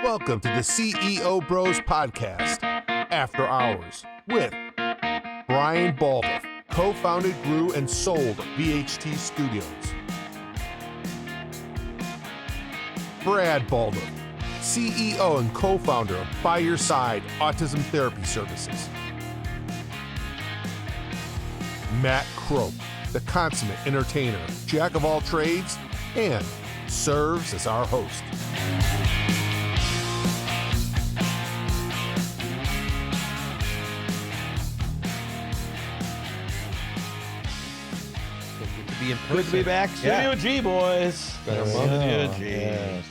Welcome to the CEO Bros Podcast, After Hours, with Brian Baldoff, co-founded, grew, and sold VHT Studios. Brad Baldoff, CEO and co-founder of By Your Side Autism Therapy Services. Matt Crope, the consummate entertainer, jack of all trades, and serves as our host. Good to be back. Studio G, boys. Studio G. Yes.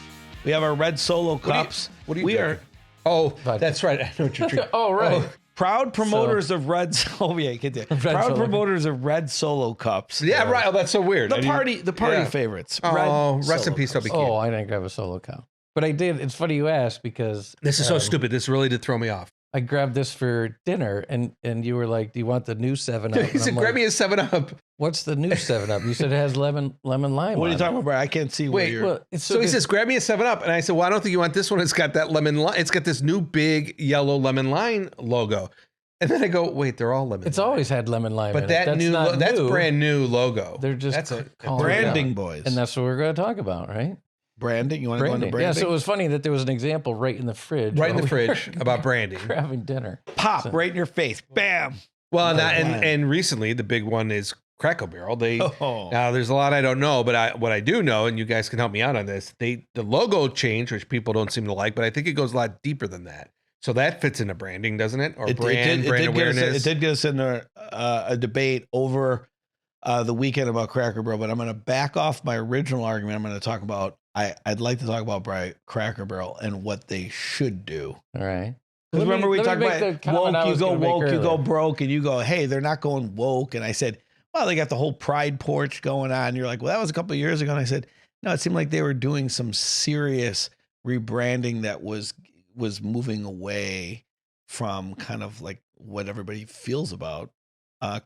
We have our red Solo cups. What are you doing? Oh, that's right. I know what you're drinking. Oh, right. Proud promoters of red. Oh, yeah, get that. Proud promoters of red Solo cups. Yeah, right. Oh, that's so weird. The party favorites. Oh, rest in peace, Toby Keith. Oh, I didn't grab a Solo cup, but I did. It's funny you asked because this is so stupid. This really did throw me off. I grabbed this for dinner, and you were like, "Do you want the new 7-Up?" He said, "Grab me a 7-Up." What's the new 7-Up? You said it has lemon lime. What are you talking about? I can't see. Wait, well, so he says, "Grab me a 7-Up," and I said, "Well, I don't think you want this one. It's got that lemon lime. It's got this new big yellow lemon lime logo." And then I go, "Wait, they're all lemon. It's lime. always had lemon lime, but in that it. that's new. brand new logo. They're just that's a branding, boys, and that's what we're going to talk about, right? Branding. You want to go into branding? Yeah. So it was funny that there was an example right in the fridge, about branding, grabbing dinner, pop right in your face, bam. Well, and recently the big one is Cracker Barrel. Now there's a lot I don't know, but what I do know, and you guys can help me out on this. The logo change, which people don't seem to like, but I think it goes a lot deeper than that. So that fits into branding, doesn't it? Or brand awareness. It did get us into a debate over the weekend about Cracker Barrel, but I'm going to back off my original argument. I'm going to talk about. I'd like to talk about Cracker Barrel and what they should do. All right. Because remember we talked about woke, you go woke, you go broke, and you go, hey, they're not going woke. And I said, well, they got the whole Pride porch going on. You're like, well, that was a couple of years ago. And I said, no, it seemed like they were doing some serious rebranding that was moving away from kind of like what everybody feels about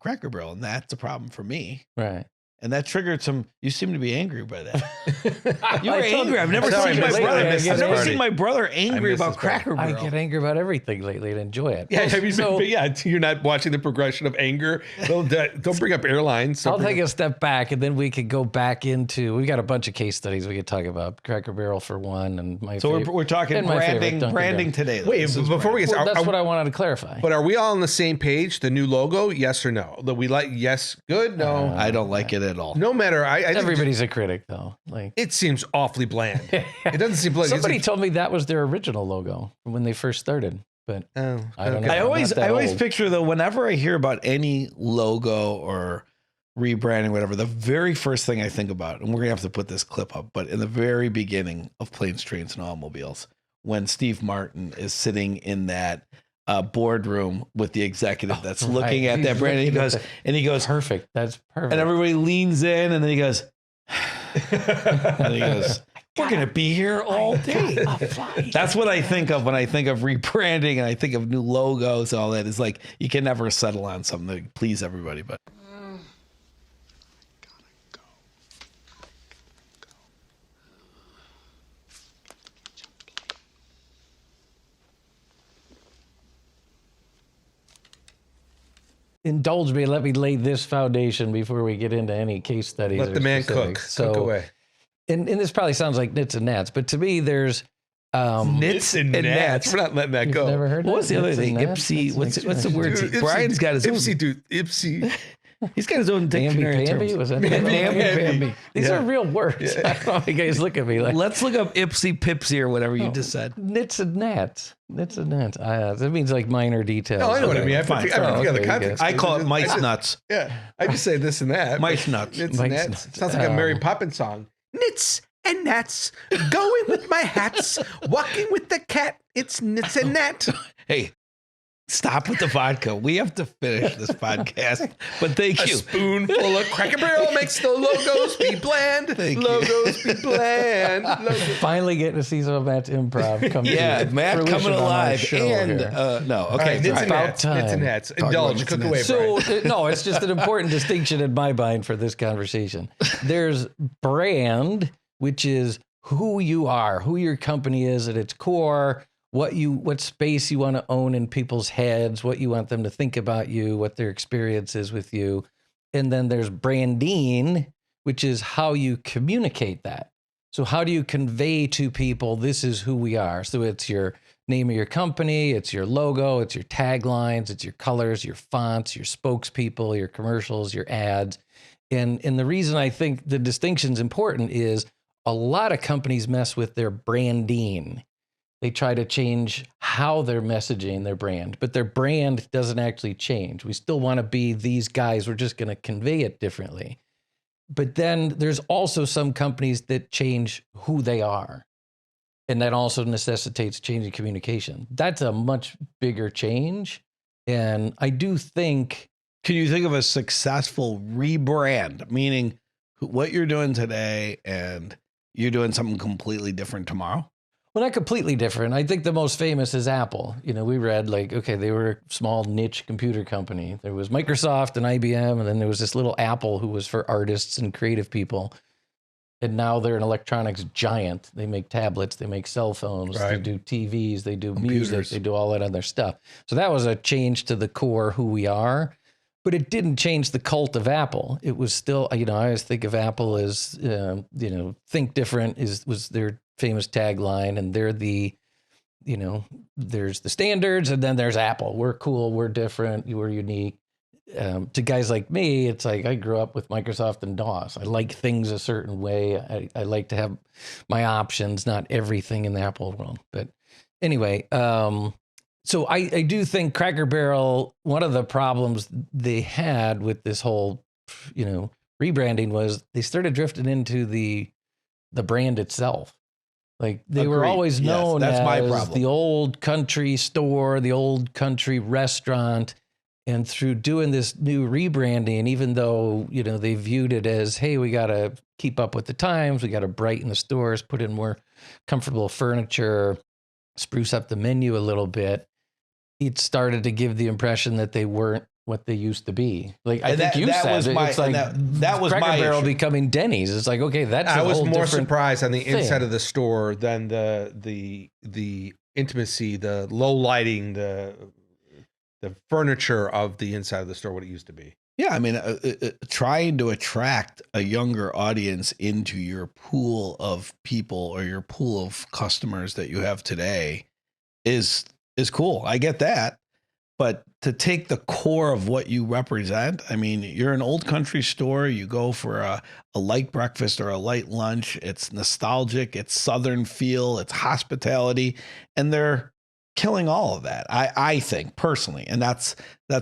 Cracker Barrel. And that's a problem for me. Right. And that triggered some. You seem to be angry by that. You were angry. I've never seen my brother. I've never seen my brother angry about Cracker Barrel. I get angry about everything lately and enjoy it. Yeah, you're not watching the progression of anger. Don't bring up airlines. I'll take a step back, and then we could go back into. We got a bunch of case studies we could talk about. Cracker Barrel for one, and my. So we're talking branding today. Though. Wait, before we get started, that's what I wanted to clarify. But are we all on the same page? The new logo, yes or no? That we like, yes, good, no. I don't like it at all. No matter, everybody's a critic though. Like it seems awfully bland. It doesn't seem like somebody told me that was their original logo when they first started. But I don't know. I always picture though, whenever I hear about any logo or rebranding, whatever, the very first thing I think about, and we're gonna have to put this clip up, but in the very beginning of Planes, Trains, and Automobiles, when Steve Martin is sitting in that boardroom with the executive that's looking at that brand, and he goes, perfect. That's perfect. And everybody leans in, and then he goes, and he goes, we're going to be here all day. That's what I think of when I think of rebranding and I think of new logos and all that. It's like you can never settle on something to please everybody, but. Indulge me. Let me lay this foundation before we get into any case studies. Let the man cook. Cook away. And this probably sounds like nits and gnats, but to me, there's nits and gnats. We're not letting that go. Never heard. What was the other thing? Ipsy. What's the word? Brian's got his own. Ipsy, dude. Ipsy. He's got his own dictionary terms. Was that Pamby? These are real words. I don't know if you guys look at me like. Let's look up Ipsy Pipsy or whatever you just said. Nits and gnats. Nits and gnats. That means like minor details. No, I know what I mean. I put together the context. I call it mice nuts. Yeah, I just say this and that. Mice nuts. Nits and gnats. Sounds like a Mary Poppins song. Nits and gnats, going with my hats, walking with the cat. It's nits and gnats. Hey. Stop with the vodka. We have to finish this podcast. But thank you. A spoonful of Cracker Barrel makes the logos be bland. Logos be bland. Finally getting to see some of Matt's improv come Matt coming alive. And no, okay. Right, nits and hats. Indulge, cook away, so, no, it's just an important distinction in my mind for this conversation. There's brand, which is who you are, who your company is at its core, what space you want to own in people's heads, what you want them to think about you, what their experience is with you. And then there's branding, which is how you communicate that. So how do you convey to people, this is who we are? So it's your name of your company, it's your logo, it's your taglines, it's your colors, your fonts, your spokespeople, your commercials, your ads. And the reason I think the distinction's important is a lot of companies mess with their branding. They try to change how they're messaging their brand, but their brand doesn't actually change. We still want to be these guys. We're just going to convey it differently. But then there's also some companies that change who they are. And that also necessitates changing communication. That's a much bigger change. And I do think... Can you think of a successful rebrand, meaning what you're doing today and you're doing something completely different tomorrow? Well, not completely different. I think the most famous is Apple. We read they were a small niche computer company. There was Microsoft and IBM, and then there was this little Apple who was for artists and creative people. And now they're an electronics giant. They make tablets, they make cell phones, They do TVs, they do music, they do all that other stuff. So that was a change to the core who we are, but it didn't change the cult of Apple. It was still, I always think of Apple as, think different was their famous tagline, and they're the, there's the standards, and then there's Apple. We're cool, we're different, we're unique. To guys like me, it's like I grew up with Microsoft and DOS. I like things a certain way. I like to have my options, not everything in the Apple world. But anyway, so I do think Cracker Barrel, one of the problems they had with this whole, rebranding was they started drifting into the brand itself. Like they were always known as the old country store, the old country restaurant. And through doing this new rebranding, even though, they viewed it as, hey, we got to keep up with the times, we got to brighten the stores, put in more comfortable furniture, spruce up the menu a little bit, it started to give the impression that they weren't what they used to be. Like I think you said, it's like that was Cracker Barrel becoming Denny's. It's like, okay, that's I was more surprised on the inside of the store than the intimacy, the low lighting, the furniture of the inside of the store, what it used to be. Yeah, I mean, trying to attract a younger audience into your pool of people or your pool of customers that you have today is cool. I get that. But to take the core of what you represent, I mean, you're an old country store. You go for a light breakfast or a light lunch. It's nostalgic. It's Southern feel. It's hospitality. And they're killing all of that, I think personally, and that's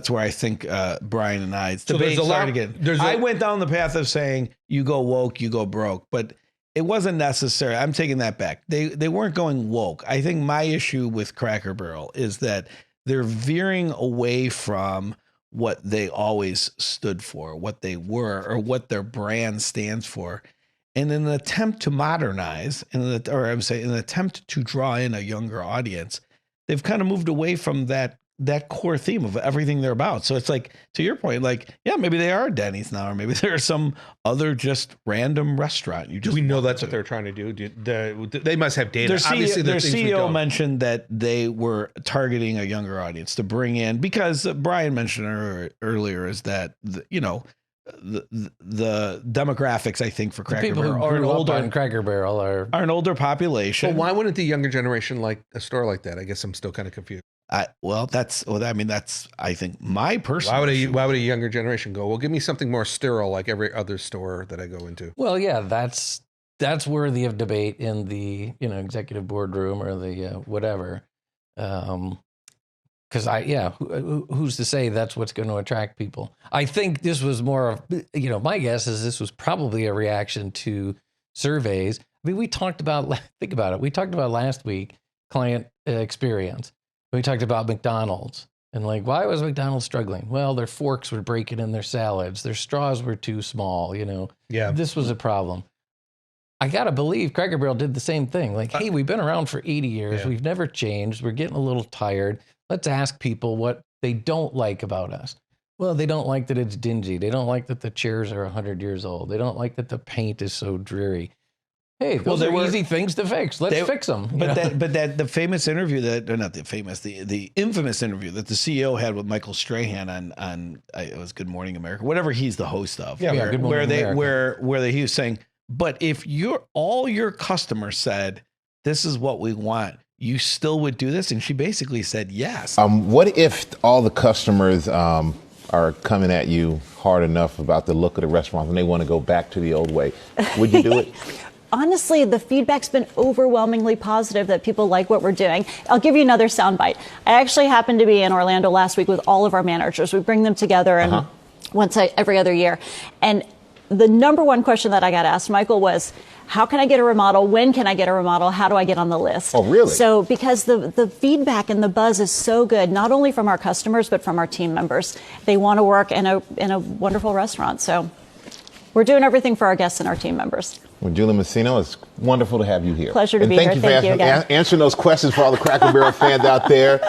where I think Brian and I's debate started again. I went down the path of saying you go woke, you go broke, but it wasn't necessary. I'm taking that back. They weren't going woke. I think my issue with Cracker Barrel is that they're veering away from what they always stood for, what they were, or what their brand stands for. And in an attempt to modernize, in an attempt to draw in a younger audience, they've kind of moved away from that core theme of everything they're about. So it's like, to your point, like, yeah, maybe they are Denny's now, or maybe they're some other just random restaurant. We know that's what they're trying to do. They must have data. Their CEO mentioned that they were targeting a younger audience to bring in, because Brian mentioned earlier is that, the demographics, I think, for Cracker Barrel are an older Cracker Barrel are an older population. Well, why wouldn't the younger generation like a store like that? I guess I'm still kind of confused. That's I think my personal. Why would a younger generation go? Well, give me something more sterile, like every other store that I go into. Well, yeah, that's worthy of debate in the executive boardroom or the whatever. Because who's to say that's what's going to attract people? I think this was more of, my guess is this was probably a reaction to surveys. I mean, think about it. We talked about last week, client experience. We talked about McDonald's and why was McDonald's struggling? Well, their forks were breaking in their salads. Their straws were too small, Yeah. This was a problem. I got to believe Cracker Barrel did the same thing. Hey, we've been around for 80 years. Yeah. We've never changed. We're getting a little tired. Let's ask people what they don't like about us. Well, they don't like that it's dingy. They don't like that the chairs are 100 years old. They don't like that the paint is so dreary. Hey, those are easy things to fix. Let's fix them. But the famous interview the infamous interview that the CEO had with Michael Strahan on it was Good Morning America, whatever he's the host of. Yeah, Good Morning America. Where he was saying, but if all your customers said, this is what we want, you still would do this? And she basically said yes. What if all the customers are coming at you hard enough about the look of the restaurant and they want to go back to the old way? Would you do it? Honestly, the feedback's been overwhelmingly positive that people like what we're doing. I'll give you another soundbite. I actually happened to be in Orlando last week with all of our managers. We bring them together and every other year. And the number one question that I got asked, Michael, was, how can I get a remodel? When can I get a remodel? How do I get on the list? Oh, really? So because the feedback and the buzz is so good, not only from our customers, but from our team members. They want to work in a wonderful restaurant. So we're doing everything for our guests and our team members. Well, Julie Messino, it's wonderful to have you here. Pleasure to be here. Thank you for answering those questions for all the Cracker Barrel fans out there.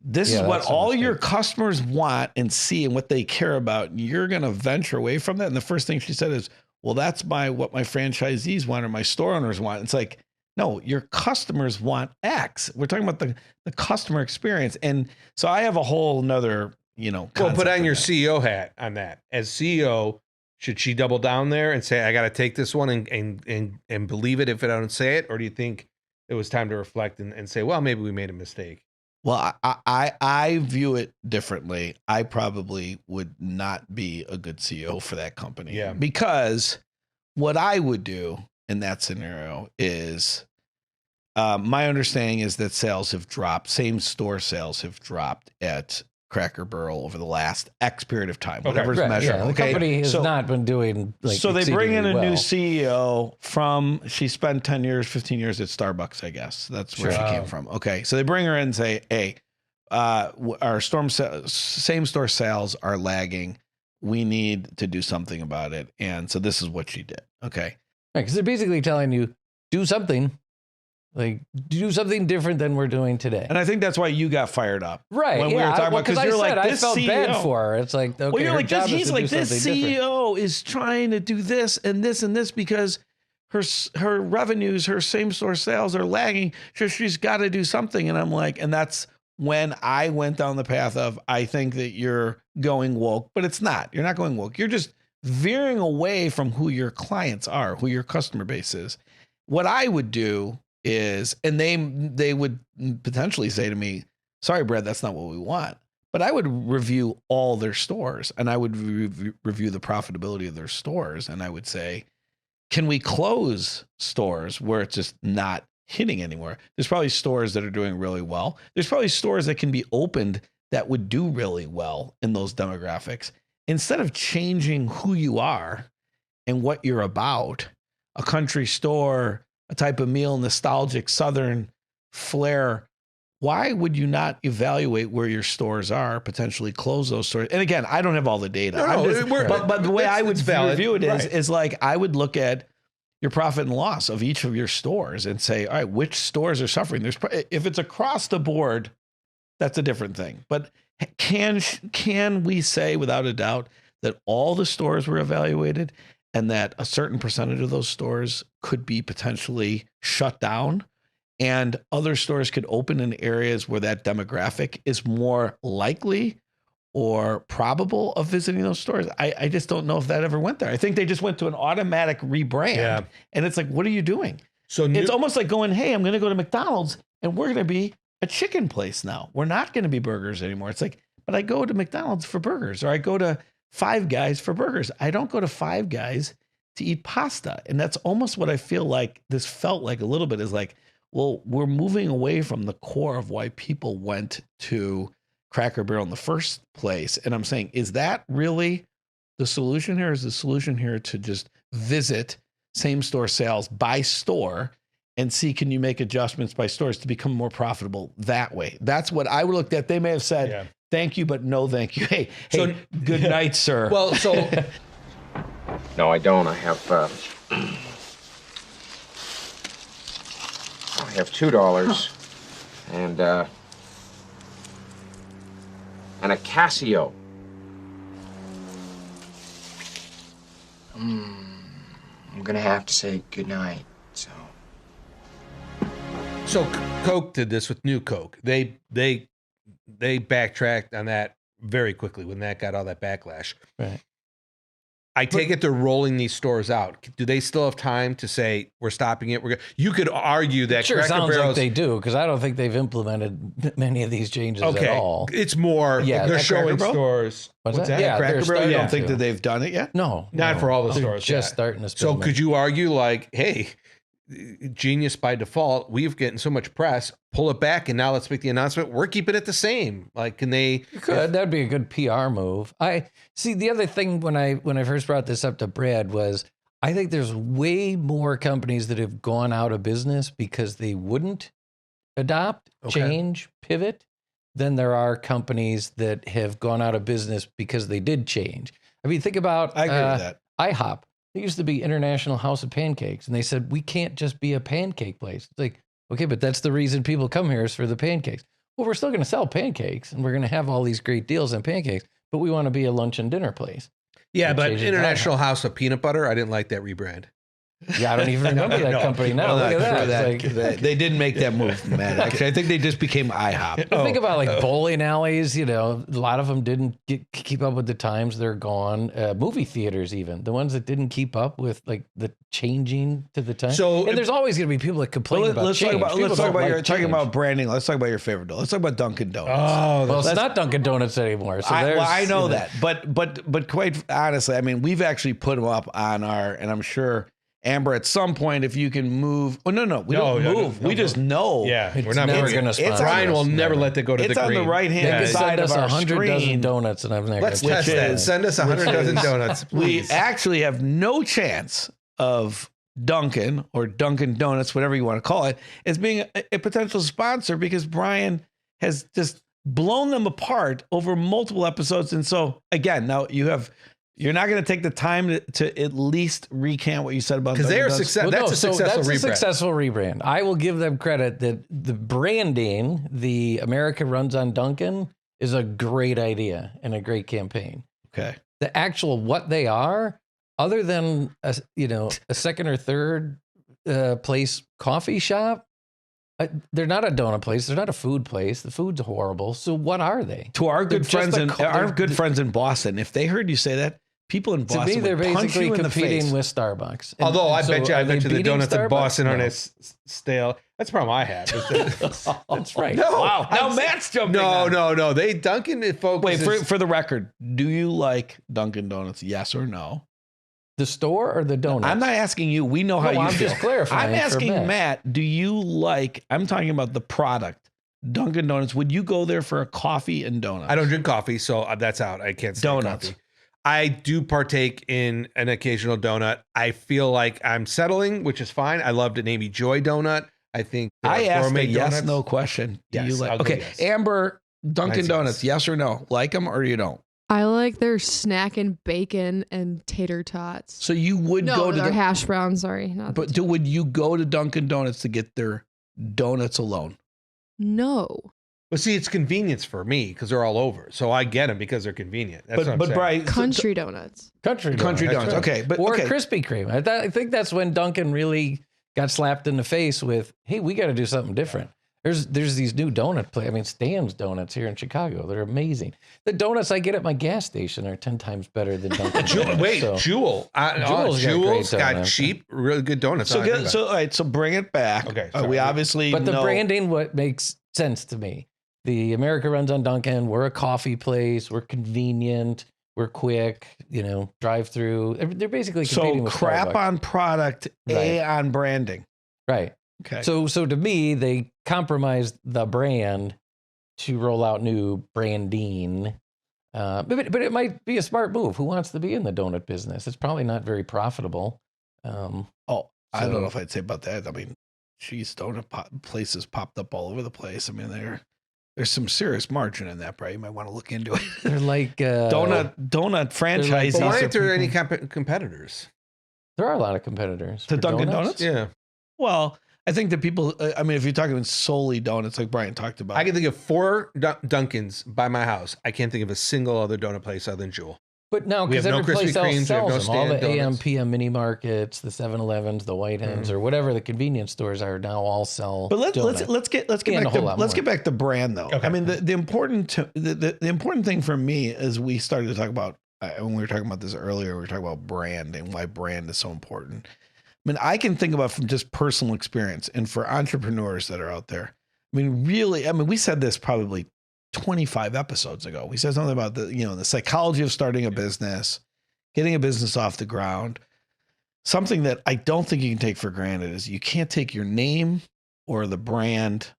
This is what all your customers want and see and what they care about. And you're going to venture away from that. And the first thing she said is, well, that's what my franchisees want or my store owners want. It's like, no, your customers want X. We're talking about the customer experience. And so I have a whole nother, well, put on your CEO hat on that. As CEO, should she double down there and say, I got to take this one and believe it if I don't say it? Or do you think it was time to reflect and say, well, maybe we made a mistake? Well, I view it differently. I probably would not be a good CEO for that company. Yeah. Because what I would do in that scenario is, my understanding is that sales have dropped. Same store sales have dropped at Cracker Barrel over the last X period of time, whatever's measured. Yeah, the company has not been doing so they bring in a new CEO she spent 10 years, 15 years at Starbucks, I guess. That's where she came from. Okay. So they bring her in and say, hey, our same store sales are lagging. We need to do something about it. And so this is what she did. Okay. Because they're basically telling you, do something. Like, do something different than we're doing today. And I think that's why you got fired up. Right. When we were talking about, because you're like, I felt bad for her. It's like, okay, well, you're like, he's like, this CEO different. is trying to do this and this and this because her revenues, her same store sales are lagging. So she's got to do something. And I'm like, and that's when I went down the path of, I think that you're going woke, but it's not. You're not going woke. You're just veering away from who your clients are, who your customer base is. What I would do is, and they would potentially say to me, sorry, Brad, that's not what we want. But I would review all their stores and I would review the profitability of their stores. And I would say, can we close stores where it's just not hitting anymore? There's probably stores that are doing really well. There's probably stores that can be opened that would do really well in those demographics. Instead of changing who you are and what you're about, a country store, a type of meal, nostalgic Southern flair, why would you not evaluate where your stores are, potentially close those stores? And again, I don't have all the data. But the way I would review it is like, I would look at your profit and loss of each of your stores and say, all right, which stores are suffering? If it's across the board, that's a different thing. But can we say without a doubt that all the stores were evaluated and that a certain percentage of those stores could be potentially shut down and other stores could open in areas where that demographic is more likely or probable of visiting those stores? I just don't know if that ever went there. I think they just went to an automatic rebrand. Yeah. And it's like, what are you doing? So it's almost like going, hey, I'm going to go to McDonald's and we're going to be a chicken place now. We're not going to be burgers anymore. It's like, but I go to McDonald's for burgers, or I go to Five Guys for burgers. I don't go to Five Guys to eat pasta. And that's almost what I feel like this felt like a little bit, is like, well, we're moving away from the core of why people went to Cracker Barrel in the first place. And I'm saying, is that really the solution here? Is the solution here to just visit same store sales by store and see, can you make adjustments by stores to become more profitable that way? That's what I would look at. They may have said, thank you, but no thank you. Hey, good night, sir. Well, so... No, I don't. I have $2 and a Casio. I'm gonna have to say goodnight, So Coke did this with New Coke. They backtracked on that very quickly when that got all that backlash. Right. I take it they're rolling these stores out. Do they still have time to say we're stopping it? You could argue that sure sounds like they do, because I don't think they've implemented many of these changes at all. It's more they're showing stores. What's that? Yeah, Cracker Barrel. You don't think that they've done it yet? No, not for all the stores. Just starting to. So could you argue like, hey, genius by default? We've getting so much press. Pull it back, and now let's make the announcement. We're keeping it the same. Like, can they? You could. That'd be a good PR move. I see. The other thing when I first brought this up to Brad was I think there's way more companies that have gone out of business because they wouldn't adopt, change, pivot, than there are companies that have gone out of business because they did change. I mean, think about I agree with that. IHOP. It used to be International House of Pancakes, and they said we can't just be a pancake place. It's like, okay, but that's the reason people come here is for the pancakes. Well, we're still going to sell pancakes, and we're going to have all these great deals on pancakes, but we want to be a lunch and dinner place. Yeah, but International House of Peanut Butter, I didn't like that rebrand. Yeah, I don't even remember that company now. Look at that. They didn't make that move, man. Actually, I think they just became IHOP. Think about like bowling alleys. You know, a lot of them didn't keep up with the times. They're gone. Movie theaters, even the ones that didn't keep up with like the changing to the time. So, and there's always going to be people that complain about change. Let's talk about your talking about branding. Let's talk about your favorite. Let's talk about Dunkin' Donuts. Oh, well, it's not Dunkin' Donuts anymore. So I know that, but quite honestly, I mean, we've actually put them up on our, and I'm sure. Amber, at some point, if you can move. Oh, no. We don't move. We just know. Yeah. We're not never going to sponsor. Brian will never let that go to the green. It's on the right-hand side of our screen. 100 dozen donuts, and I'm not Let's test that. Send us 100 dozen donuts, please. We actually have no chance of Dunkin' or Dunkin' Donuts, whatever you want to call it, as being a potential sponsor because Brian has just blown them apart over multiple episodes. And so, again, now you're not going to take the time to at least recant what you said about because they are successful. That's a successful rebrand. I will give them credit that the branding, the America Runs on Dunkin', is a great idea and a great campaign. Okay. The actual what they are, other than a second or third place coffee shop, they're not a donut place. They're not a food place. The food's horrible. So what are they? To our good friends in Boston, if they heard you say that. People in Boston, to me, they're basically competing with Starbucks. Although I bet you the donuts in Boston aren't as stale. That's the problem I have. That's right. No, wow. Now Matt's jumping. No. They Dunkin' folks. Wait, for the record, do you like Dunkin' Donuts? Yes or no? The store or the donuts? I'm not asking you. We know how you feel. Just clarifying. I'm asking Matt. Do you like? I'm talking about the product. Dunkin' Donuts. Would you go there for a coffee and donuts? I don't drink coffee, so that's out. I can't stand donuts. Coffee. I do partake in an occasional donut. I feel like I'm settling, which is fine. I loved an Amy Joy donut. I think I asked a yes, no question. Do you like? Okay, yes. Amber, Dunkin' Donuts, yes or no? Like them or you don't? I like their snack and bacon and tater tots. So you would go to their hash browns. Sorry, would you go to Dunkin' Donuts to get their donuts alone? No. Well, see, it's convenience for me because they're all over. So I get them because they're convenient. That's what I'm saying. Brian, Country donuts. Country donuts. Okay. Or Krispy Kreme. I think that's when Dunkin' really got slapped in the face with, hey, we got to do something different. There's these new donut places. I mean, Stan's Donuts here in Chicago. They're amazing. The donuts I get at my gas station are 10 times better than Dunkin' Donuts. Jewel. Jewel's got cheap, really good donuts. So all right, so bring it back. Okay. We obviously But the branding, what makes sense to me. The America Runs on Dunkin'. We're a coffee place. We're convenient. We're quick. Drive through. They're basically competing with crap Starbucks. On product, A on branding. Right. Okay. So to me, they compromised the brand to roll out new branding. But it might be a smart move. Who wants to be in the donut business? It's probably not very profitable. I don't know if I'd say about that. I mean, donut places popped up all over the place. I mean, there's some serious margin in that, Brian. You might want to look into it. They're like donut franchises. But why aren't there any competitors? There are a lot of competitors. To Dunkin' Donuts? Yeah. Well, I think that people, I mean, if you're talking solely donuts, like Brian talked about. I can think of 4 Dunkins by my house. I can't think of a single other donut place other than Jewel. But no, because every place else sells them. All the AM, PM mini markets, the 7-Elevens, the White Hens, or whatever the convenience stores are now all sell. But let's get back to brand though. Okay. I mean, the important thing for me is we started to talk about when we were talking about this earlier. We were talking about brand and why brand is so important. I mean, I can think about from just personal experience, and for entrepreneurs that are out there. I mean, really, we said this probably 25 episodes ago. We said something about the psychology of starting a business, getting a business off the ground. Something that I don't think you can take for granted is you can't take your name or the brand,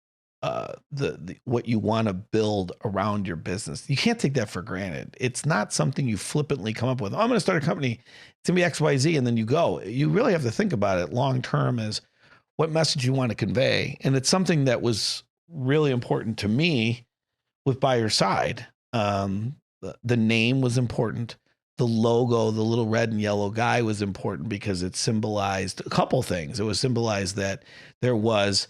what you want to build around your business. You can't take that for granted. It's not something you flippantly come up with. I'm going to start a company. It's going to be XYZ. And then you go. You really have to think about it long term as what message you want to convey. And it's something that was really important to me with By Your Side. The name was important. The logo, the little red and yellow guy, was important because it symbolized a couple things. It was symbolized that there was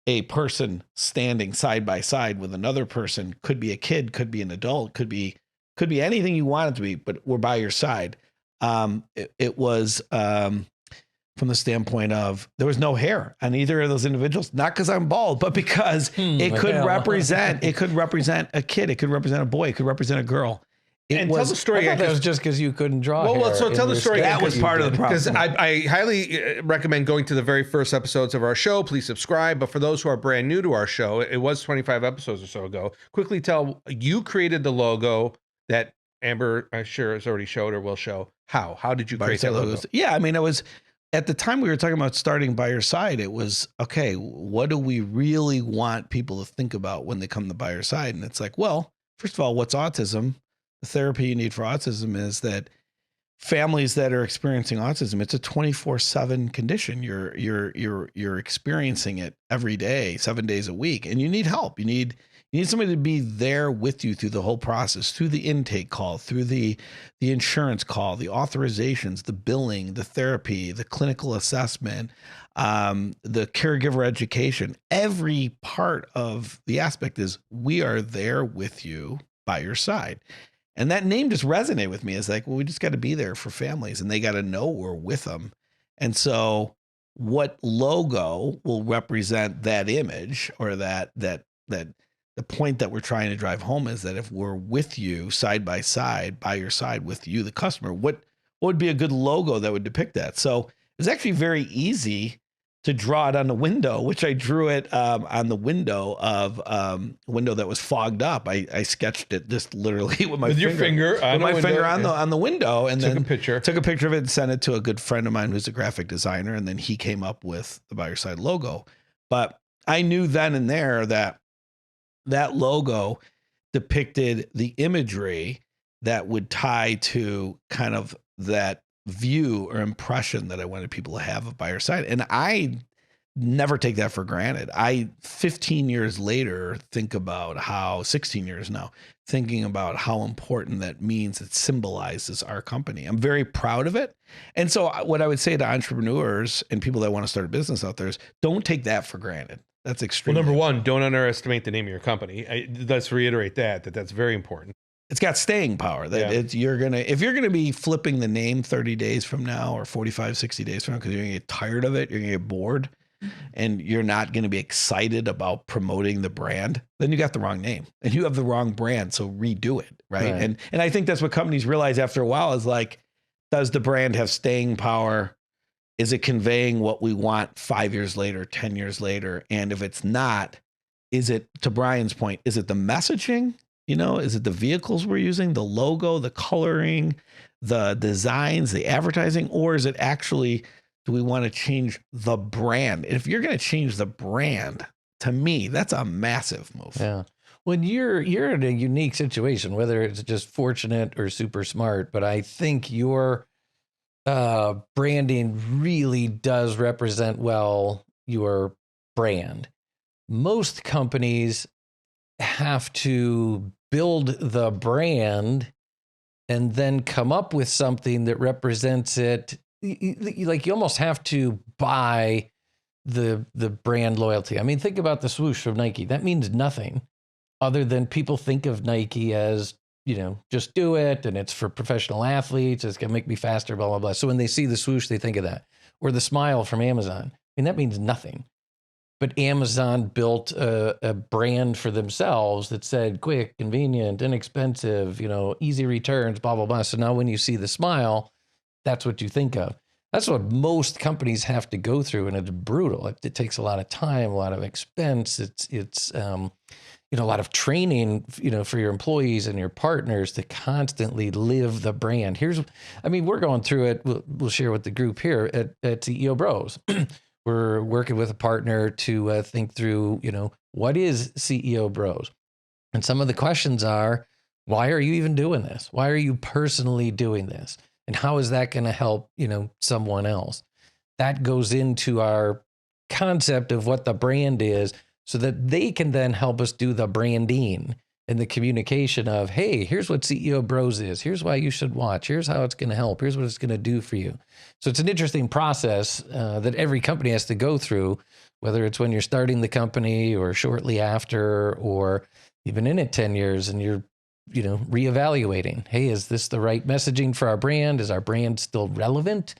a person standing side by side with another person. Could be a kid, could be an adult, could be anything you want it to be, but we're by your side. It was from the standpoint of there was no hair on either of those individuals, not because I'm bald, but because it could represent a kid, it could represent a boy, it could represent a girl. Tell the story. That was just because you couldn't draw. Well, so tell the story. That was part of the problem. Because I highly recommend going to the very first episodes of our show. Please subscribe. But for those who are brand new to our show, it was 25 episodes or so ago. Quickly tell, you created the logo that Amber, I'm sure, has already showed or will show. How did you create that logo? Yeah, I mean, it was at the time we were talking about starting By Your Side. It was, okay, what do we really want people to think about when they come to By Your Side? And it's like, well, first of all, what's autism? The therapy you need for autism is that families that are experiencing autism, it's a 24/7 condition. You're experiencing it every day, 7 days a week, and you need help. You need somebody to be there with you through the whole process, through the intake call, through the insurance call, the authorizations, the billing, the therapy, the clinical assessment, the caregiver education. Every part of the aspect is we are there with you, by your side. And that name just resonated with me. It's like, well, we just got to be there for families and they got to know we're with them. And so what logo will represent that image, or that the point that we're trying to drive home is that if we're with you side by side, by your side with you, the customer, what would be a good logo that would depict that? So it was actually very easy to draw it on the window, which I drew it on the window of a window that was fogged up. I sketched it just literally with my finger on the window, and then took a picture of it and sent it to a good friend of mine who's a graphic designer, and then he came up with the By Your Side logo. But I knew then and there that logo depicted the imagery that would tie to kind of that view or impression that I wanted people to have of By Your Side. And I never take that for granted. 15 years later, 16 years now, thinking about how important that means. It symbolizes our company. I'm very proud of it. And so what I would say to entrepreneurs and people that want to start a business out there is don't take that for granted. That's extremely Well, number one, don't underestimate the name of your company. Let's reiterate that's very important. It's got staying power. If you're going to be flipping the name 30 days from now or 45, 60 days from now, because you're going to get tired of it, you're going to get bored, and you're not going to be excited about promoting the brand, then you got the wrong name and you have the wrong brand. So redo it. Right. And I think that's what companies realize after a while is like, does the brand have staying power? Is it conveying what we want 5 years later, 10 years later? And if it's not, is it, to Brian's point, is it the messaging? Is it the vehicles we're using, the logo, the coloring, the designs, the advertising, or is it actually, do we want to change the brand? And if you're going to change the brand, to me, that's a massive move. Yeah. When you're in a unique situation, whether it's just fortunate or super smart, but I think your branding really does represent well your brand. Most companies have to build the brand and then come up with something that represents it. Like you almost have to buy the brand loyalty. I mean, think about the swoosh of Nike. That means nothing other than people think of Nike as just do it. And it's for professional athletes. It's going to make me faster, blah, blah, blah. So when they see the swoosh, they think of that. Or the smile from Amazon. I mean, that means nothing. But Amazon built a brand for themselves that said quick, convenient, inexpensive, easy returns, blah, blah, blah. So now when you see the smile, that's what you think of. That's what most companies have to go through, and it's brutal. It takes a lot of time, a lot of expense. It's a lot of training, for your employees and your partners to constantly live the brand. We're going through it. We'll share with the group here at CEO Bros. We're working with a partner to think through, what is CEO Bros? And some of the questions are, why are you even doing this? Why are you personally doing this? And how is that going to help, someone else? That goes into our concept of what the brand is so that they can then help us do the branding and the communication of, hey, here's what CEO Bros is. Here's why you should watch. Here's how it's going to help. Here's what it's going to do for you. So it's an interesting process that every company has to go through, whether it's when you're starting the company or shortly after, or even in it 10 years and you're reevaluating. Hey, is this the right messaging for our brand? Is our brand still relevant?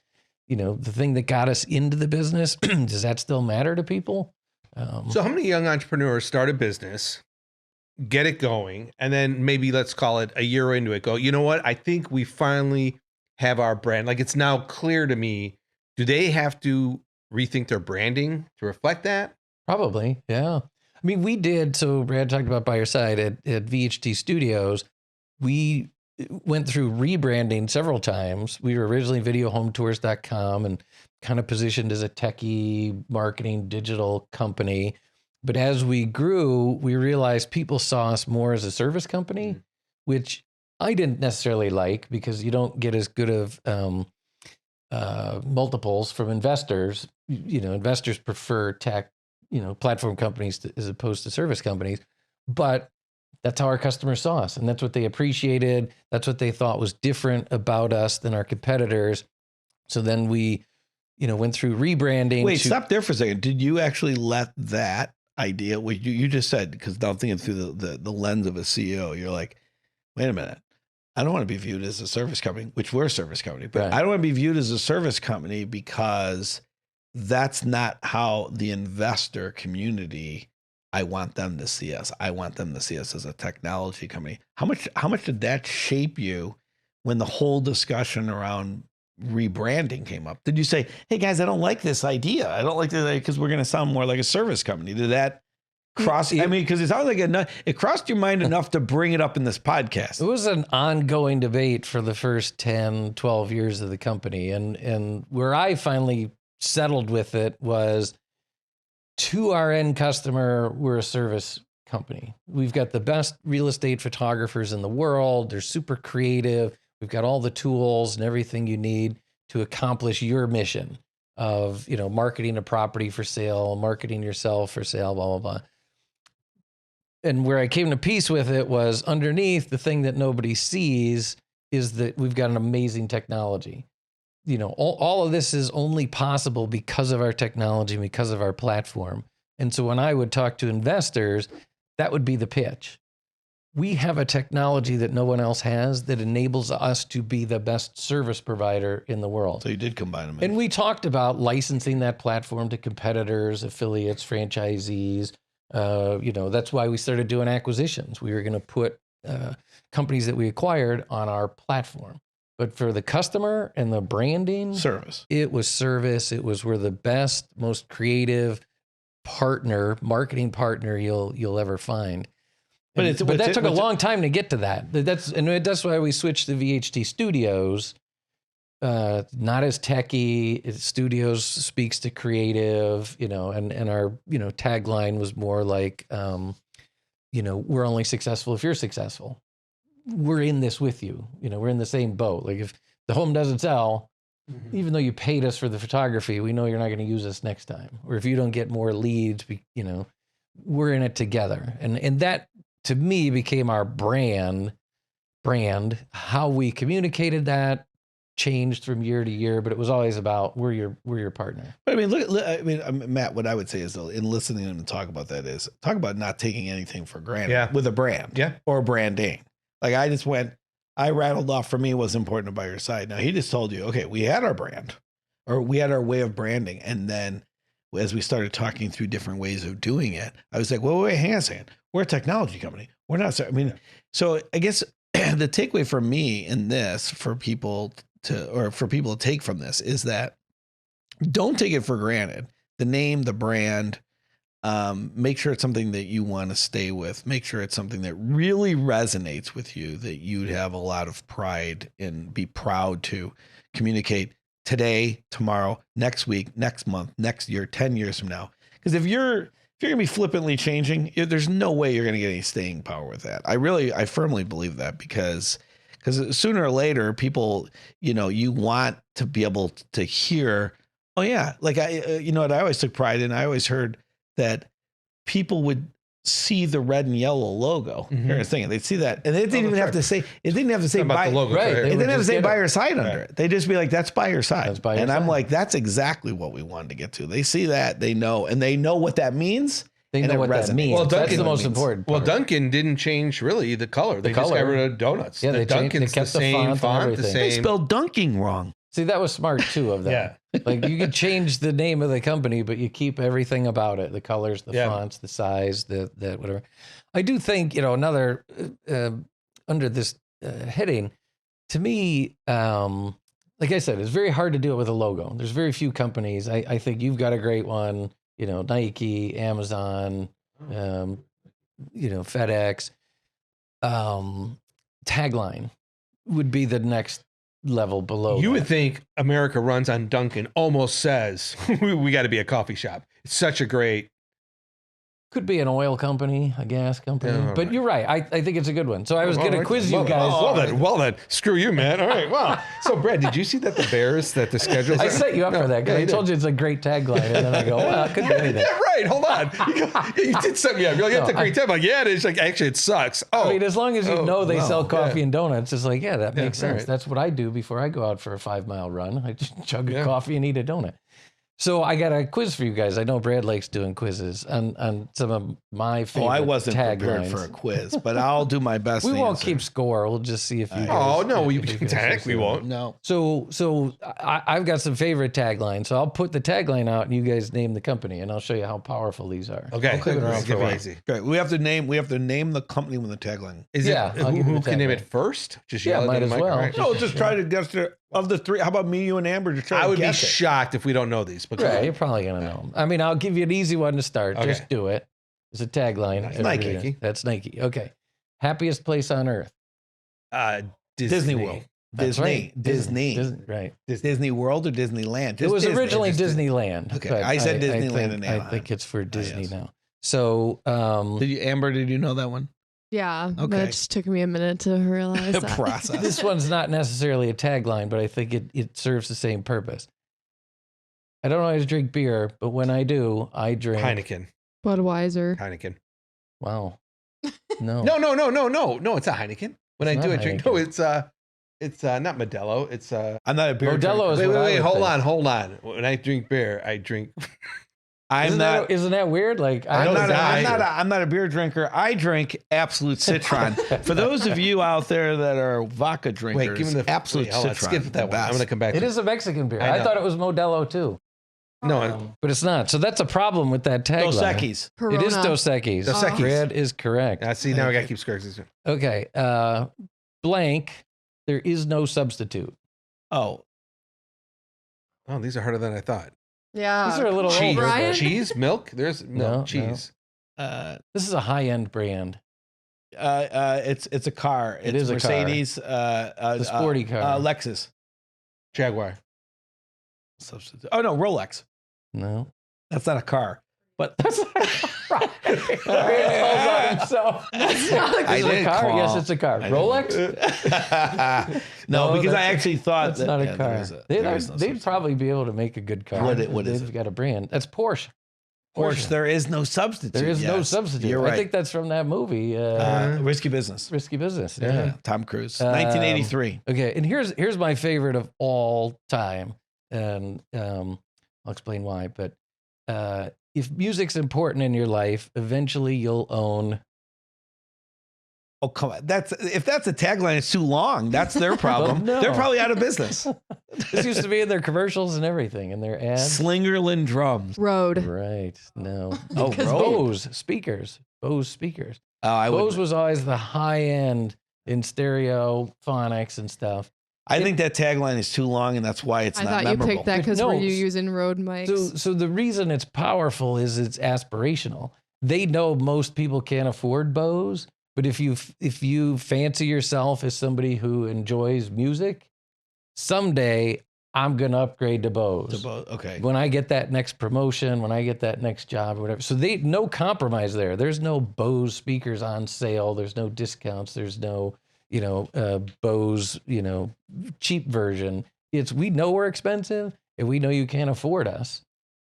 The thing that got us into the business, does that still matter to people? So how many young entrepreneurs start a business, get it going, and then maybe let's call it a year into it, go, you know what? I think we finally have our brand. Like, it's now clear to me. Do they have to rethink their branding to reflect that? Probably, yeah. We did. So Brad talked about By Your Side at VHT Studios. We went through rebranding several times. We were originally videohometours.com and kind of positioned as a techie marketing digital company. But as we grew, we realized people saw us more as a service company, which I didn't necessarily like because you don't get as good of multiples from investors. Investors prefer tech, platform companies as opposed to service companies. But that's how our customers saw us. And that's what they appreciated. That's what they thought was different about us than our competitors. So then we, went through rebranding. Wait, stop there for a second. Did you actually let that idea, what you just said, because now I'm thinking through the lens of a CEO, you're like, wait a minute. I don't want to be viewed as a service company, which we're a service company, but I don't want to be viewed as a service company because that's not how the investor community, I want them to see us. I want them to see us as a technology company. How much did that shape you when the whole discussion around rebranding came up? Did you say, hey guys, I don't like this idea. I don't like this because we're going to sound more like a service company. Did that cross? Because it sounds like it crossed your mind enough to bring it up in this podcast. It was an ongoing debate for the first 10, 12 years of the company. And where I finally settled with it was, to our end customer, we're a service company. We've got the best real estate photographers in the world. They're super creative. We've got all the tools and everything you need to accomplish your mission of, marketing a property for sale, marketing yourself for sale, blah, blah, blah. And where I came to peace with it was, underneath, the thing that nobody sees is that we've got an amazing technology. All of this is only possible because of our technology, because of our platform. And so when I would talk to investors, that would be the pitch. We have a technology that no one else has that enables us to be the best service provider in the world. So you did combine them. And we talked about licensing that platform to competitors, affiliates, franchisees. That's why we started doing acquisitions. We were going to put companies that we acquired on our platform. But for the customer and the branding, it was service. It was, we're the best, most creative marketing partner you'll ever find. But that took a long time to get to that. That's why we switched to VHT Studios. Not as techie. Studios speaks to creative, and our, tagline was more like, we're only successful if you're successful. We're in this with you. We're in the same boat. Like, if the home doesn't sell, even though you paid us for the photography, we know you're not going to use us next time. Or if you don't get more leads, we're in it together. And that, to me, became our brand. How we communicated that changed from year to year, but it was always about, we're your partner. But Matt, what I would say is, though, in listening to him talk about that, is talk about not taking anything for granted with a brand or branding. Like I rattled off for me what's important about your site. Now he just told you, okay, we had our brand or we had our way of branding. And then as we started talking through different ways of doing it, I was like, well, wait, hang on a second. We're a technology company. We're not. I mean, so I guess the takeaway for me in this for people to take from this is that don't take it for granted. The name, the brand, make sure it's something that you want to stay with. Make sure it's something that really resonates with you, that you'd have a lot of pride and be proud to communicate today, tomorrow, next week, next month, next year, 10 years from now. Because if you're going to be flippantly changing, there's no way you're going to get any staying power with that. I firmly believe that because sooner or later, people, you want to be able to hear, oh yeah, like I always took pride in. I always heard that people would see the red and yellow logo. Here's the thing. They'd see that. And they didn't even have to say, it didn't have to say buy, the logo, right. It didn't have to say by your side under it. They'd just be like, that's by your side. That's by your and side. I'm like, that's exactly what we wanted to get to. They see that, they know what that means. They know what that means. Well, that's the most important part. Well, Dunkin' didn't change really the color. They just got rid of donuts. Yeah, the Dunkin's they kept the same font, the They same. spelled dunking wrong. See, that was smart too of them. Yeah. Like you could change the name of the company, but you keep everything about it: the colors, the fonts, the size, the whatever. I do think another under this heading, to me, like I said, it's very hard to do it with a logo. There's very few companies. I think you've got a great one. Nike, Amazon, FedEx. Tagline would be the next level below. You would think America Runs on Dunkin' almost says we got to be a coffee shop. It's such a great. Could be an oil company, a gas company, but you're right. I think it's a good one. So I was going to quiz you guys. Well then, screw you, man. All right, wow. So Brad, did you see that the Bears that the schedule? I set you up for that because I told you it's a great tagline, and then I go, well, it could be anything. Yeah, right. Hold on. You did something. Yeah, you're like, that's a great tagline. Yeah, it is. Like, actually, it sucks. Oh, I mean, as long as you know they sell coffee and donuts, it's like, yeah, that makes sense. Right. That's what I do before I go out for a 5-mile run. I just chug a coffee and eat a donut. So I got a quiz for you guys. I know Brad likes doing quizzes on some of my favorite I wasn't prepared taglines. for a quiz, but I'll do my best. We to won't answer. keep score. We'll just see if you. Oh guys, no, we won't. No. So I've got some favorite taglines. So I'll put the tagline out, and you guys name the company, and I'll show you how powerful these are. Okay, I'll keep it around for a while. easy. Okay, we have to name the company with the tagline. Is Yeah, it I'll give you who the can name tagline. it first? Just Yeah, yell might at as the mic? well. All right. No, just try to guess of the three. How about me, you, and Amber? Just try I to would be guess it. shocked if we don't know these. But Right, you're probably gonna know them. I mean, I'll give you an easy one to start. Okay. Just do it. It's a tagline. Nice. Everybody Nike. knows. That's Nike. Okay. Happiest place on earth. Disney World. That's right. Disney. Right. Disney World or Disneyland? It was Disney. originally Just Disneyland. Okay, but I said Disneyland think, in I Anaheim. think it's for Disney yes. now. So, Amber, did you know that one? Yeah, but Okay. it just took me a minute to realize that. Process. this one's not necessarily a tagline, but I think it serves the same purpose. I don't always drink beer, but when I do, I drink Heineken. Budweiser. Wow. No. No. It's not Heineken. When It's I do, not I drink. Heineken. No, it's not Modelo. It's I'm not a beer Modelo drinker. is Wait. what I would Hold think. on. When I drink beer, I drink. I'm not. Isn't that weird? Like I'm I- not a beer drinker. I drink Absolute Citron. For those of you out there that are vodka drinkers, Wait, give me the Absolute hold on, Citron. skip that one. best. I'm gonna come back. It to is a Mexican beer. I I know. thought it was Modelo too, No, but it's not. So that's a problem with that tagline. Dos Equis. Corona. It is Dos Equis. Dos Equis. Brad is correct. I see. Now I got to keep score. Okay. Blank. There is no substitute. Oh, These are harder than I thought. Yeah. These are a little Cheese, older. Brian? cheese, milk. There's milk, No, cheese. This is a high-end brand. it's a car. It It's is a car. Mercedes. The sporty car. Lexus. Jaguar. Substitute. Oh no, Rolex. No. That's not a car. But That's not right. Brad calls on himself. That's not a Is it a car? Yes, it's a car. Rolex? no, because I that's- actually thought That's not a yeah, car. there is no They'd substitute. probably be able to make a good car. What is They've it? got a brand. That's Porsche. Porsche. There is no substitute. There is no yes. substitute. You're right. I think that's from that movie, Risky Business. Risky Business. Yeah. Tom Cruise. 1983. Okay, and here's my favorite of all time, and I'll explain why. But if music's important in your life, eventually you'll own Oh, come on. If that's a tagline, it's too long. That's their problem. No. They're probably out of business. This used to be in their commercials and everything, in their ads. Slingerland drums. Rode. Right. No. Oh, Bose speakers. Bose speakers. Bose was always the high end in stereo phonics and stuff. I think that tagline is too long, and that's why it's not memorable. I thought you picked that because No. were you using Rode mics? So the reason it's powerful is it's aspirational. They know most people can't afford Bose, but if you fancy yourself as somebody who enjoys music, someday I'm gonna upgrade to Bose. Okay. When I get that next promotion, when I get that next job or whatever. So no compromise there. There's no Bose speakers on sale. There's no discounts. There's no, Bose, cheap version. We know we're expensive and we know you can't afford us,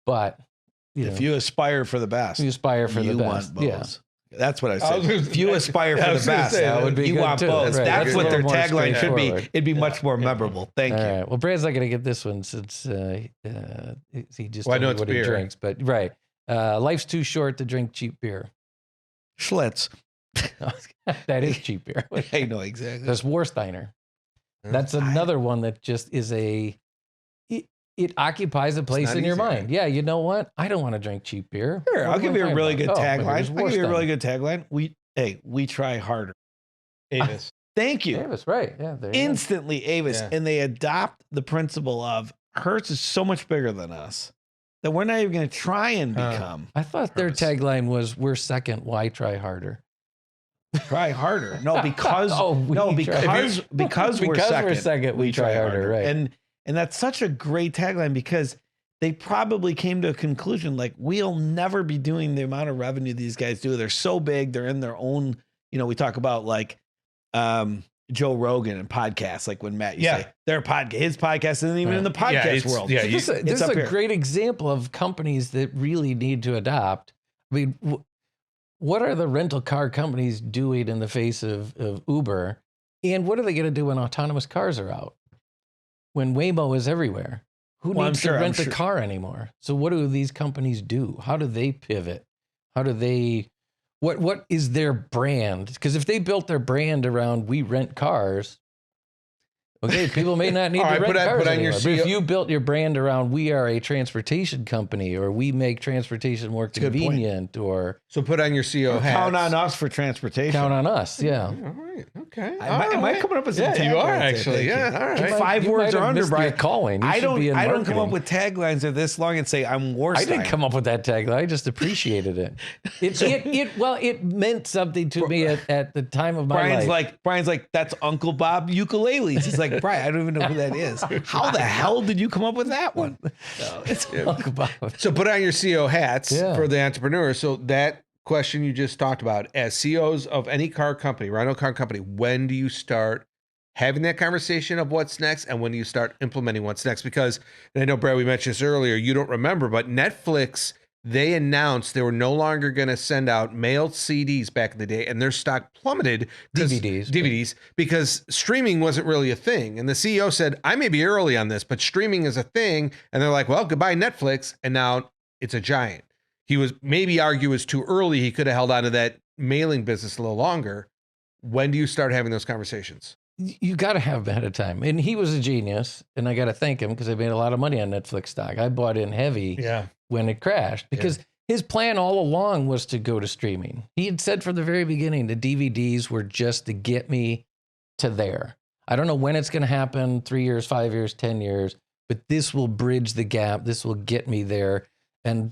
but if you aspire for the best, you aspire for the best. Want Bose. Yeah. That's what I said. If you aspire for the best, that would be you good want too. Bose. Right. That's what their tagline should be. straightforward. It'd be much more memorable. Thank you. All right. Well, Brad's not going to get this one since he just told me it's what beer. he drinks. But right, life's too short to drink cheap beer. Schlitz. That is cheap beer. I know exactly. That's Warsteiner. That's another one that just is it occupies a place in your mind. Yeah, you know what? I don't want to drink cheap beer. Sure, I'll give you a really good tagline. I'll give you a really good. good tagline. We try harder. Avis. Thank you. Avis, right? Yeah, there you Instantly Avis, Yeah. and they adopt the principle of Hertz is so much bigger than us that we're not even going to try and become. I thought their Hertz. tagline was "We're second. Why try harder?" Try harder. No, because because we're second. We try harder. Right. And that's such a great tagline because they probably came to a conclusion like we'll never be doing the amount of revenue these guys do. They're so big. They're in their own, we talk about like Joe Rogan and podcasts, like when Matt, say their podcast, his podcast isn't even in the podcast world. Yeah, this is a great example of companies that really need to adopt. I mean, what are the rental car companies doing in the face of Uber? And what are they going to do when autonomous cars are out? When Waymo is everywhere, who needs to rent a car anymore? So what do these companies do? How do they pivot? How do they, what is their brand? Because if they built their brand around we rent cars, okay, people may not need to rent cars anymore. But if you built your brand around we are a transportation company or we make transportation more convenient or... So put on your CEO hat. Count on us for transportation. Count on us, yeah. All right, okay. Am I coming up with some taglines? You are actually, all right. 5 words or under, Brian. Calling. I don't come up with taglines that this long and say I'm Warsteiner. I didn't come up with that tagline. I just appreciated it. It meant something to me at the time of my life. Brian's like, that's Uncle Bob ukuleles. He's like, Brian, I don't even know who that is. How the hell did you come up with that one? No, it's Uncle Bob. So put on your CEO hats for the entrepreneur. So that question you just talked about, as CEOs of any car company, rental car company, when do you start having that conversation of what's next and when do you start implementing what's next? Because, and I know, Brad, we mentioned this earlier, you don't remember, but Netflix, they announced they were no longer going to send out mailed CDs back in the day, and their stock plummeted. DVDs, because streaming wasn't really a thing. And the CEO said, I may be early on this, but streaming is a thing. And they're like, well, goodbye, Netflix. And now it's a giant. He was maybe argue it was too early. He could have held on to that mailing business a little longer. When do you start having those conversations? You got to have them ahead of time. And he was a genius. And I got to thank him because I made a lot of money on Netflix stock. I bought in heavy when it crashed because his plan all along was to go to streaming. He had said from the very beginning, the DVDs were just to get me to there. I don't know when it's going to happen, 3 years, 5 years, 10 years, but this will bridge the gap. This will get me there. And,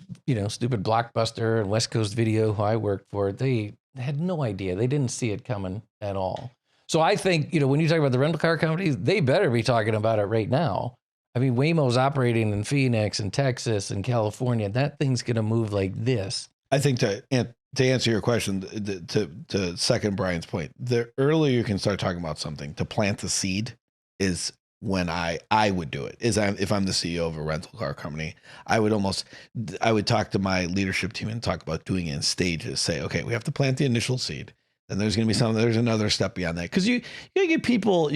stupid Blockbuster and West Coast Video, who I worked for, they had no idea. They didn't see it coming at all. So I think, when you talk about the rental car companies, they better be talking about it right now. I mean, Waymo's operating in Phoenix and Texas and California. That thing's going to move like this. I think to answer your question, to second Brian's point, the earlier you can start talking about something, to plant the seed is when I would do it. If I'm the CEO of a rental car company, I would talk to my leadership team and talk about doing it in stages. Say, okay, we have to plant the initial seed. Then there's going to be there's another step beyond that. Cause you gotta get people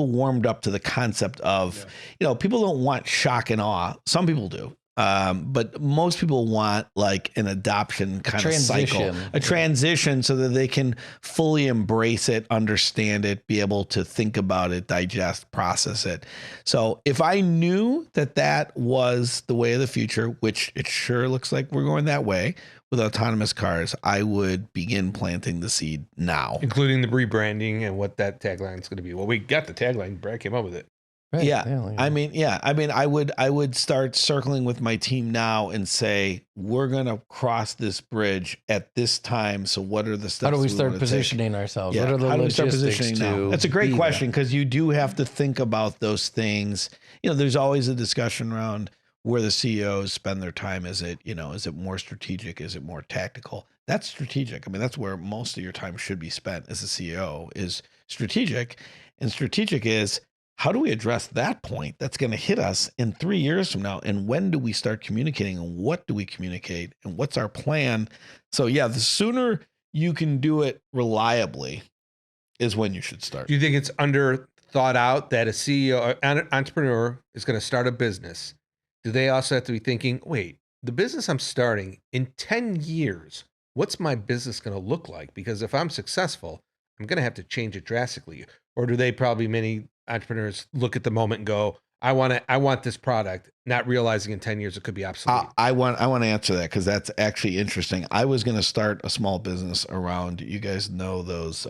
warmed up to the concept of, people don't want shock and awe. Some people do. But most people want like an adoption kind of cycle, a transition so that they can fully embrace it, understand it, be able to think about it, digest, process it. So if I knew that that was the way of the future, which it sure looks like we're going that way with autonomous cars, I would begin planting the seed now. Including the rebranding and what that tagline is going to be. Well, we got the tagline. Brad came up with it. Right. Yeah. I mean, I would start circling with my team now and say, we're going to cross this bridge at this time. So what are the steps? How do we start positioning ourselves? Yeah. What are the logistics to That's a great question, because you do have to think about those things. You know, there's always a discussion around where the CEOs spend their time. Is it more strategic? Is it more tactical? That's strategic. I mean, that's where most of your time should be spent as a CEO, is strategic. And strategic is, how do we address that point that's going to hit us in 3 years from now? And when do we start communicating, and what do we communicate, and what's our plan? So yeah, the sooner you can do it reliably is when you should start. Do you think it's under thought out that a CEO, an entrepreneur is going to start a business? Do they also have to be thinking, wait, the business I'm starting in 10 years, what's my business going to look like? Because if I'm successful, I'm going to have to change it drastically. Or do they probably, many entrepreneurs look at the moment and go, I want this product, not realizing in 10 years it could be obsolete? I want to answer that, because that's actually interesting. I was going to start a small business around, you guys know those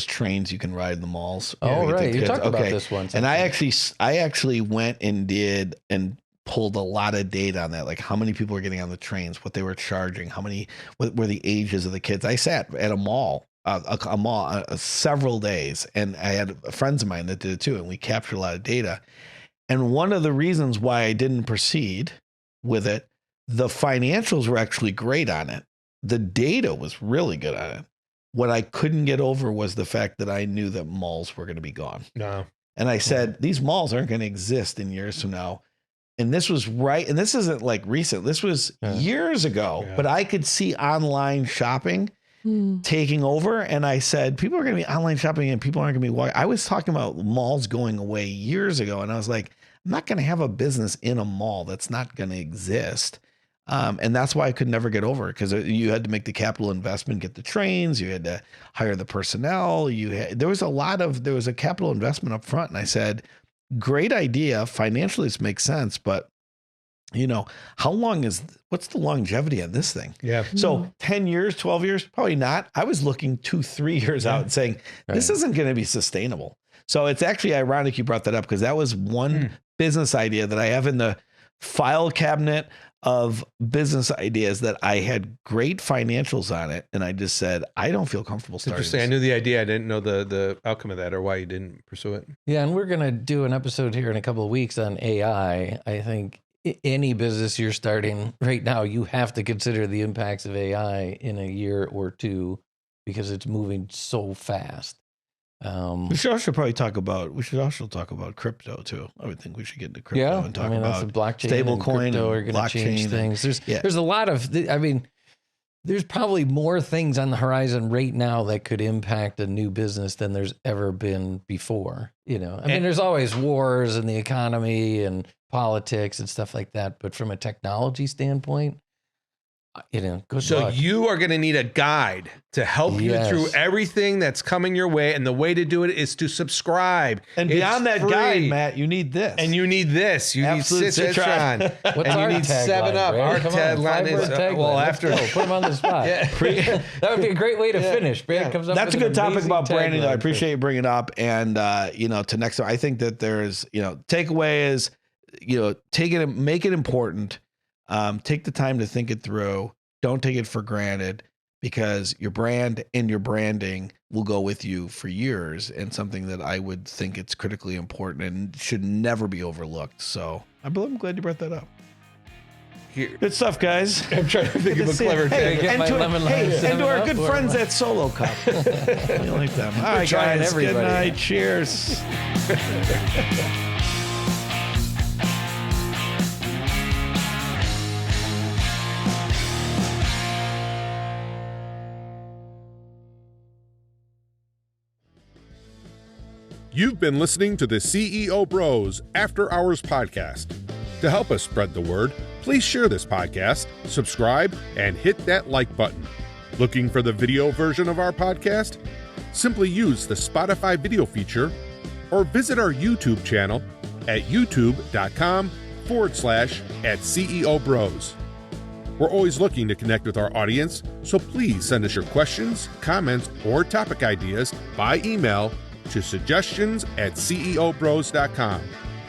trains you can ride in the malls. Oh, right. You talked about this once. And I actually went and pulled a lot of data on that, like how many people were getting on the trains, what they were charging, what were the ages of the kids. I sat at a mall several days, and I had friends of mine that did it too, and we captured a lot of data. And one of the reasons why I didn't proceed with it, the financials were actually great on it. The data was really good on it. What I couldn't get over was the fact that I knew that malls were going to be gone. No. And I said, these malls aren't going to exist in years from now. And this was right. And this isn't like recent. This was years ago, but I could see online shopping taking over. And I said, people are going to be online shopping and people aren't going to be walking. I was talking about malls going away years ago. And I was like, I'm not going to have a business in a mall that's not going to exist. And that's why I could never get over it, because you had to make the capital investment, get the trains, you had to hire the personnel. There was a capital investment up front. And I said, great idea. Financially, this makes sense, but what's the longevity of this thing? Yeah. So 10 years, 12 years, probably not. I was looking 2-3 years out and saying, this isn't going to be sustainable. So it's actually ironic you brought that up, because that was one business idea that I have in the file cabinet of business ideas that I had great financials on it. And I just said, I don't feel comfortable starting. Interesting. I knew the idea. I didn't know the outcome of that, or why you didn't pursue it. Yeah. And we're going to do an episode here in a couple of weeks on AI. I think any business you're starting right now, you have to consider the impacts of AI in a year or two, because it's moving so fast. We should also talk about crypto too. I would think we should get into crypto and talk about that's blockchain, stable coin, crypto are going to change things. There's a lot of, there's probably more things on the horizon right now that could impact a new business than there's ever been before. There's always wars and the economy and politics and stuff like that. But from a technology standpoint, good luck. You are going to need a guide to help you through everything that's coming your way. And the way to do it is to subscribe. And beyond that guide, Matt, you need this. And you need this. You Absolute need Citron. What's and our you need 7-Up. Our tagline is, after. Put them on the spot. That would be a great way to finish. Brad comes up That's with a good topic about branding that I appreciate you bringing up. And, to next time, I think that there's, takeaway is, make it important. Take the time to think it through. Don't take it for granted, because your brand and your branding will go with you for years, and something that I would think it's critically important and should never be overlooked. So I'm glad you brought that up. Good stuff, guys. I'm trying to think of a clever tag. And to our good friends at Solo Cup. I like them. All right, guys. Good night. Cheers. You've been listening to the CEO Bros After Hours podcast. To help us spread the word, please share this podcast, subscribe, and hit that like button. Looking for the video version of our podcast? Simply use the Spotify video feature or visit our YouTube channel at youtube.com/@CEO Bros. We're always looking to connect with our audience, so please send us your questions, comments, or topic ideas by email to suggestions@ceobros.com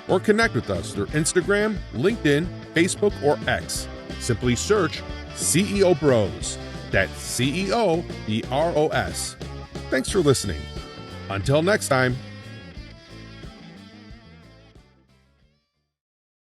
or connect with us through Instagram, LinkedIn, Facebook, or X. Simply search CEO Bros. That's CEO BROS. Thanks for listening. Until next time.